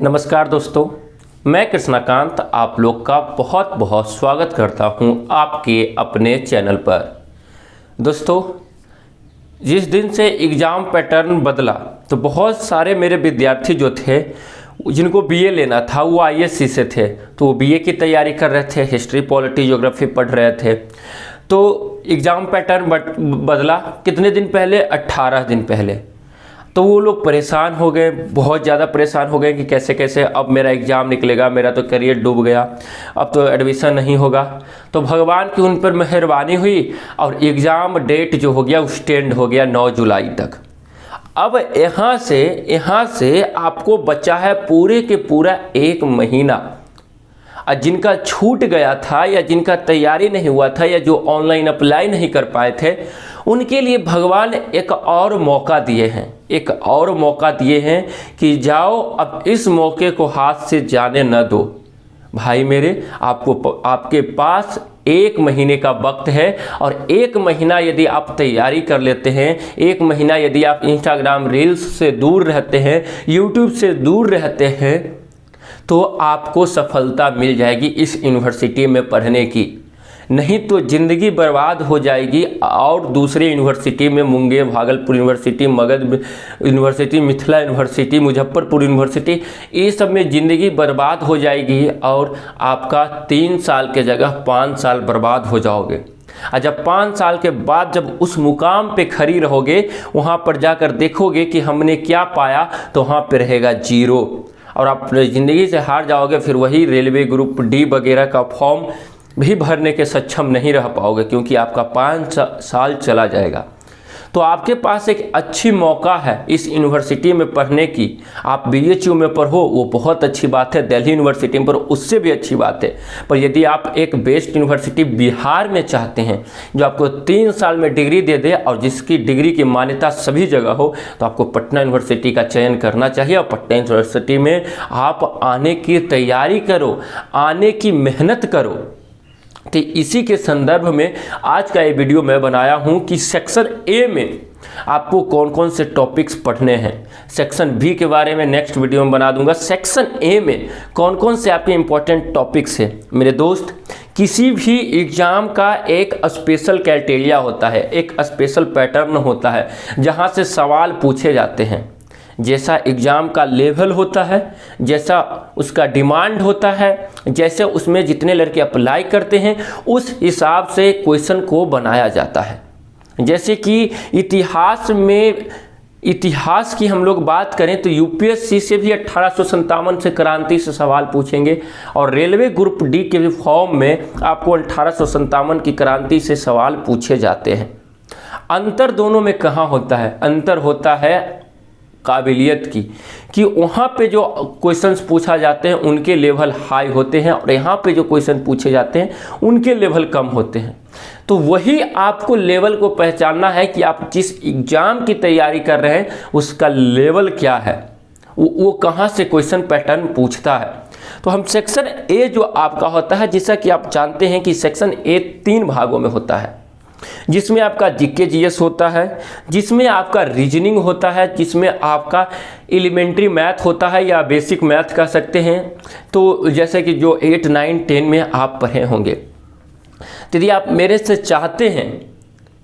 नमस्कार दोस्तों, मैं कृष्णाकांत आप लोग का बहुत बहुत स्वागत करता हूं आपके अपने चैनल पर। दोस्तों, जिस दिन से एग्ज़ाम पैटर्न बदला तो बहुत सारे मेरे विद्यार्थी जो थे जिनको बीए लेना था वो आईएससी से थे, तो वो बीए की तैयारी कर रहे थे, हिस्ट्री पॉलिटी ज्योग्राफी पढ़ रहे थे। तो एग्ज़ाम पैटर्न बदला कितने दिन पहले? 18 दिन पहले। तो वो लोग परेशान हो गए, बहुत ज़्यादा परेशान हो गए कि कैसे कैसे अब मेरा एग्ज़ाम निकलेगा, मेरा तो करियर डूब गया, अब तो एडमिशन नहीं होगा। तो भगवान की उन पर मेहरबानी हुई और एग्ज़ाम डेट जो हो गया वो एक्सटेंड हो गया 9 जुलाई तक। अब यहाँ से आपको बचा है पूरे के पूरा 1 महीना। जिनका छूट गया था या जिनका तैयारी नहीं हुआ था या जो ऑनलाइन अप्लाई नहीं कर पाए थे, उनके लिए भगवान एक और मौका दिए हैं कि जाओ अब इस मौके को हाथ से जाने न दो। भाई मेरे, आपके पास 1 महीने का वक्त है और 1 महीना यदि आप तैयारी कर लेते हैं, 1 महीना यदि आप इंस्टाग्राम रील्स से दूर रहते हैं, यूट्यूब से दूर रहते हैं, तो आपको सफलता मिल जाएगी इस यूनिवर्सिटी में पढ़ने की। नहीं तो ज़िंदगी बर्बाद हो जाएगी और दूसरे यूनिवर्सिटी में Munger, Bhagalpur university, Magadh university, Mithila university, Muzaffarpur university, ये सब में ज़िंदगी बर्बाद हो जाएगी और आपका 3 साल के जगह 5 साल बर्बाद हो जाओगे। और जब 5 साल के बाद जब उस मुकाम पे खड़ी रहोगे, वहाँ पर जाकर देखोगे कि हमने क्या पाया, तो वहाँ पे रहेगा 0 और आप ज़िंदगी से हार जाओगे। फिर वही रेलवे ग्रुप डी वगैरह का फॉर्म भी भरने के सक्षम नहीं रह पाओगे क्योंकि आपका 5 साल चला जाएगा। तो आपके पास एक अच्छी मौका है इस यूनिवर्सिटी में पढ़ने की। आप बीएचयू में पढ़ो, वो बहुत अच्छी बात है, दिल्ली यूनिवर्सिटी में पढ़ो, उससे भी अच्छी बात है। पर यदि आप एक बेस्ट यूनिवर्सिटी बिहार में चाहते हैं जो आपको 3 साल में डिग्री दे दे और जिसकी डिग्री की मान्यता सभी जगह हो, तो आपको पटना यूनिवर्सिटी का चयन करना चाहिए। और पटना यूनिवर्सिटी में आप आने की तैयारी करो, आने की मेहनत करो। तो इसी के संदर्भ में आज का ये वीडियो मैं बनाया हूं कि सेक्शन ए में आपको कौन कौन से टॉपिक्स पढ़ने हैं। सेक्शन बी के बारे में नेक्स्ट वीडियो में बना दूंगा। सेक्शन ए में कौन कौन से आपके इंपॉर्टेंट टॉपिक्स हैं। मेरे दोस्त, किसी भी एग्ज़ाम का एक स्पेशल क्राइटेरिया होता है, एक स्पेशल पैटर्न होता है जहां से सवाल पूछे जाते हैं। जैसा एग्ज़ाम का लेवल होता है, जैसा उसका डिमांड होता है, जैसे उसमें जितने लड़के अप्लाई करते हैं, उस हिसाब से क्वेश्चन को बनाया जाता है। जैसे कि इतिहास की हम लोग बात करें तो यूपीएससी से भी 1857 से क्रांति से सवाल पूछेंगे और रेलवे ग्रुप डी के भी फॉर्म में आपको 1857 की क्रांति से सवाल पूछे जाते हैं। अंतर दोनों में कहाँ होता है? अंतर होता है काबिलियत की, कि वहाँ पे जो क्वेश्चंस पूछा जाते हैं उनके लेवल हाई होते हैं और यहाँ पे जो क्वेश्चन पूछे जाते हैं उनके लेवल कम होते हैं। तो वही आपको लेवल को पहचानना है कि आप जिस एग्ज़ाम की तैयारी कर रहे हैं उसका लेवल क्या है, वो कहाँ से क्वेश्चन पैटर्न पूछता है। तो हम सेक्शन ए जो आपका होता है, जैसा कि आप जानते हैं कि सेक्शन ए 3 भागों में होता है, जिसमें आपका जीके जीएस होता है, जिसमें आपका रीजनिंग होता है, जिसमें आपका एलिमेंट्री मैथ होता है या बेसिक मैथ कह सकते हैं। तो जैसे कि जो 8, 9, 10 में आप पढ़े होंगे। तो यदि आप मेरे से चाहते हैं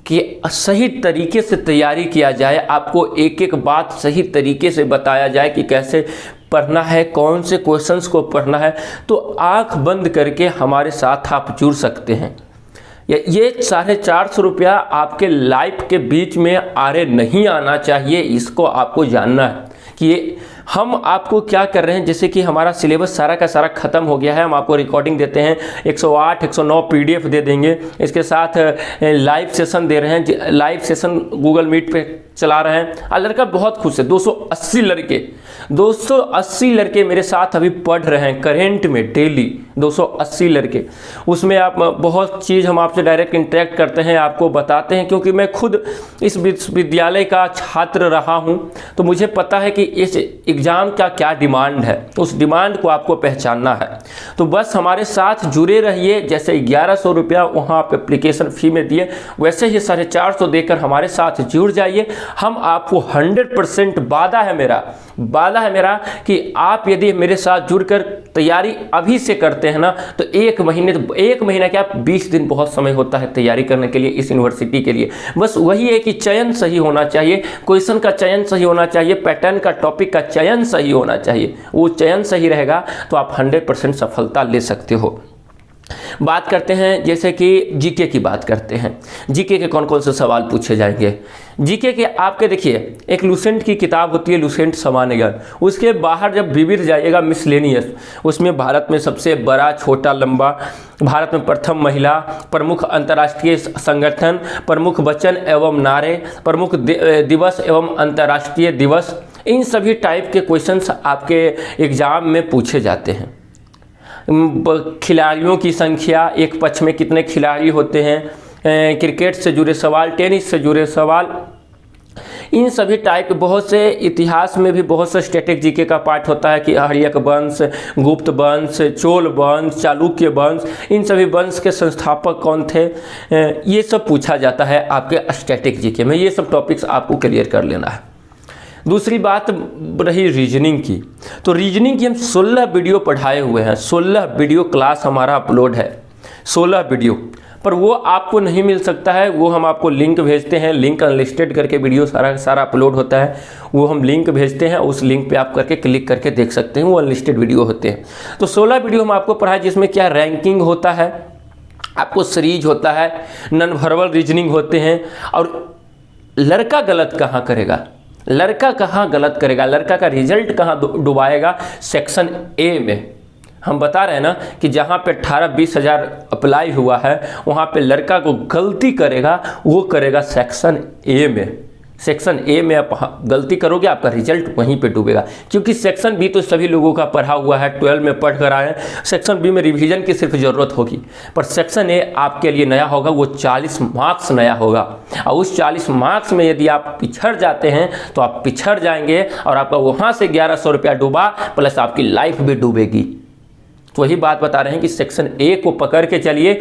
कि सही तरीके से तैयारी किया जाए, आपको एक एक बात सही तरीके से बताया जाए कि कैसे पढ़ना है, कौन से क्वेश्चंस को पढ़ना है, तो आँख बंद करके हमारे साथ आप जुड़ सकते हैं। ये 450 रुपया आपके लाइफ के बीच में आड़े नहीं आना चाहिए। इसको आपको जानना है कि हम आपको क्या कर रहे हैं। जैसे कि हमारा सिलेबस सारा का सारा ख़त्म हो गया है, हम आपको रिकॉर्डिंग देते हैं, 108, 109 पीडीएफ दे देंगे, इसके साथ लाइव सेशन दे रहे हैं, लाइव सेशन गूगल मीट पे चला रहे हैं। और लड़का बहुत खुश है। 280 लड़के मेरे साथ अभी पढ़ रहे हैं करेंट में, डेली 280 लड़के। उसमें आप बहुत चीज़ हम आपसे डायरेक्ट इंटरेक्ट करते हैं, आपको बताते हैं, क्योंकि मैं खुद इस विश्वविद्यालय का छात्र रहा हूं, तो मुझे पता है कि इस एग्ज़ाम का क्या डिमांड है, उस डिमांड को आपको पहचानना है। तो बस हमारे साथ जुड़े रहिए। जैसे 1100 रुपया वहाँ आप एप्लीकेशन फ़ी में दिए, वैसे ही 450 देकर हमारे साथ जुड़ जाइए। हम आपको 100% वादा है मेरा, वादा है मेरा कि आप यदि मेरे साथ जुड़कर तैयारी अभी से करते हैं ना, तो एक महीना क्या 20 दिन बहुत समय होता है तैयारी करने के लिए इस यूनिवर्सिटी के लिए। बस वही है कि चयन सही होना चाहिए, क्वेश्चन का चयन सही होना चाहिए, पैटर्न का, टॉपिक का चयन सही होना चाहिए। वो चयन सही रहेगा तो आप 100% सफलता ले सकते हो। बात करते हैं जैसे कि जीके की बात करते हैं। जीके के कौन कौन से सवाल पूछे जाएंगे। जीके के आपके देखिए, एक लुसेंट की किताब होती है, लुसेंट सामान्य ज्ञान, उसके बाहर जब विविध जाइएगा मिसलेनियस, उसमें भारत में सबसे बड़ा, छोटा, लंबा, भारत में प्रथम महिला, प्रमुख अंतर्राष्ट्रीय संगठन, प्रमुख वचन एवं नारे, प्रमुख दिवस एवं अंतर्राष्ट्रीय दिवस, इन सभी टाइप के क्वेश्चंस आपके एग्जाम में पूछे जाते हैं। खिलाड़ियों की संख्या, एक पक्ष में कितने खिलाड़ी होते हैं, क्रिकेट से जुड़े सवाल, टेनिस से जुड़े सवाल, इन सभी टाइप के बहुत से, इतिहास में भी बहुत से स्टैटिक जीके का पार्ट होता है कि हर्यक वंश, गुप्त वंश, चोल वंश, चालुक्य वंश, इन सभी वंश के संस्थापक कौन थे, ये सब पूछा जाता है आपके स्टैटिक जीके में। ये सब टॉपिक्स आपको क्लियर कर लेना है। दूसरी बात रही रीजनिंग की, तो रीजनिंग की हम 16 वीडियो पढ़ाए हुए हैं, 16 वीडियो क्लास हमारा अपलोड है, 16 वीडियो, पर वो आपको नहीं मिल सकता है। वो हम आपको लिंक भेजते हैं, लिंक अनलिस्टेड करके वीडियो सारा अपलोड होता है, वो हम लिंक भेजते हैं, उस लिंक पे आप करके क्लिक करके देख सकते हैं, वो अनलिस्टेड वीडियो होते हैं। तो 16 वीडियो हम आपको पढ़ाए, जिसमें क्या रैंकिंग होता है, आपको सीरीज होता है, नॉन वर्बल रीजनिंग होते हैं, और लड़का गलत कहाँ करेगा, लड़का कहाँ गलत करेगा, लड़का का रिजल्ट कहाँ डुबाएगा, सेक्शन ए में हम बता रहे हैं ना कि जहाँ पे 18-20 हज़ार अप्लाई हुआ है, वहाँ पे लड़का को गलती करेगा, वो करेगा सेक्शन ए में। सेक्शन ए में आप गलती करोगे, आपका रिजल्ट वहीं पे डूबेगा, क्योंकि सेक्शन बी तो सभी लोगों का पढ़ा हुआ है, 12 में पढ़ कर आए, सेक्शन बी में रिवीजन की सिर्फ ज़रूरत होगी, पर सेक्शन ए आपके लिए नया होगा, वो 40 मार्क्स नया होगा, और उस 40 मार्क्स में यदि आप पिछड़ जाते हैं तो आप पिछड़ जाएंगे, और आपका वहाँ से 1100 रुपया डूबा, प्लस आपकी लाइफ भी डूबेगी। तो वही बात बता रहे हैं कि सेक्शन ए को पकड़ के चलिए।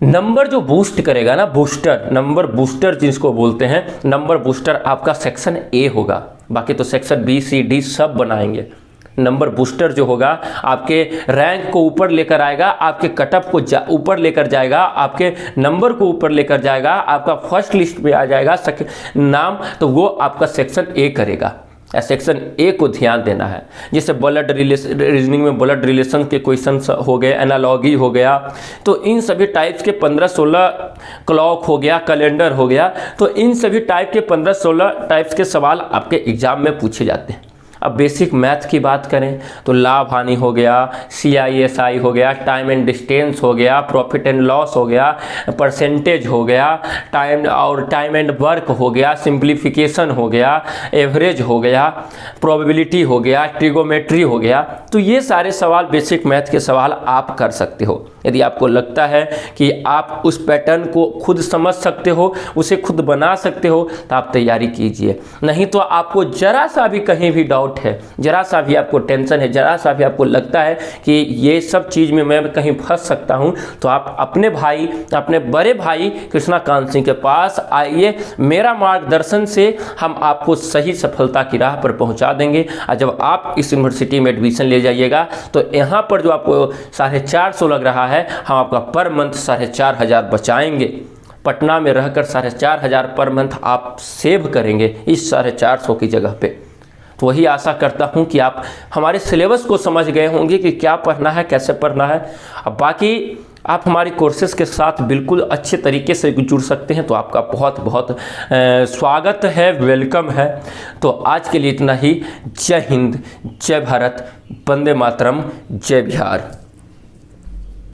नंबर जो बूस्ट करेगा ना, बूस्टर, नंबर बूस्टर जिसको बोलते हैं, नंबर बूस्टर आपका सेक्शन ए होगा, बाकी तो सेक्शन बी सी डी सब बनाएंगे। नंबर बूस्टर जो होगा आपके रैंक को ऊपर लेकर आएगा, आपके कटअप को ऊपर लेकर जाएगा, आपके नंबर को ऊपर लेकर जाएगा, आपका फर्स्ट लिस्ट में आ जाएगा नाम, तो वो आपका सेक्शन ए करेगा। सेक्शन ए को ध्यान देना है। जैसे ब्लड रीजनिंग में ब्लड रिलेशन के क्वेश्चन हो गए, एनालॉगी हो गया, तो इन सभी टाइप्स के 15-16, क्लॉक हो गया, कैलेंडर हो गया, तो इन सभी टाइप के 15-16 टाइप्स के सवाल आपके एग्जाम में पूछे जाते हैं। अब बेसिक मैथ की बात करें तो लाभ हानि हो गया, CISI हो गया, टाइम एंड डिस्टेंस हो गया, प्रॉफिट एंड लॉस हो गया, परसेंटेज हो गया, टाइम एंड वर्क हो गया, सिंप्लीफिकेशन हो गया, एवरेज हो गया, प्रोबेबिलिटी हो गया, ट्रिगोमेट्री हो गया। तो ये सारे सवाल, बेसिक मैथ के सवाल आप कर सकते हो। यदि आपको लगता है कि आप उस पैटर्न को खुद समझ सकते हो, उसे खुद बना सकते हो, तो आप तैयारी कीजिए। नहीं तो आपको जरा सा भी कहीं भी डाउट है, जरा सा भी आपको टेंशन है, जरा सा भी आपको लगता है कि ये सब चीज़ में मैं कहीं फंस सकता हूँ, तो आप अपने भाई, अपने बड़े भाई कृष्णाकांत सिंह के पास आइए। मेरा मार्गदर्शन से हम आपको सही सफलता की राह पर पहुँचा देंगे। और जब आप इस यूनिवर्सिटी में एडमिशन ले जाइएगा, तो यहाँ पर जो आपको 450 लग रहा है, हम आपका पर मंथ 4500 बचाएंगे। पटना में रहकर 4500 पर मंथ आप सेव करेंगे इस 450 की जगह पे। तो वही आशा करता हूं कि आप हमारे सिलेबस को समझ गए होंगे कि क्या पढ़ना है, कैसे पढ़ना है। अब बाकी आप हमारी कोर्सेज के साथ बिल्कुल अच्छे तरीके से जुड़ सकते हैं, तो आपका बहुत बहुत स्वागत है, वेलकम है। तो आज के लिए इतना ही। जय हिंद, जय भारत, वंदे मातरम, जय बिहार।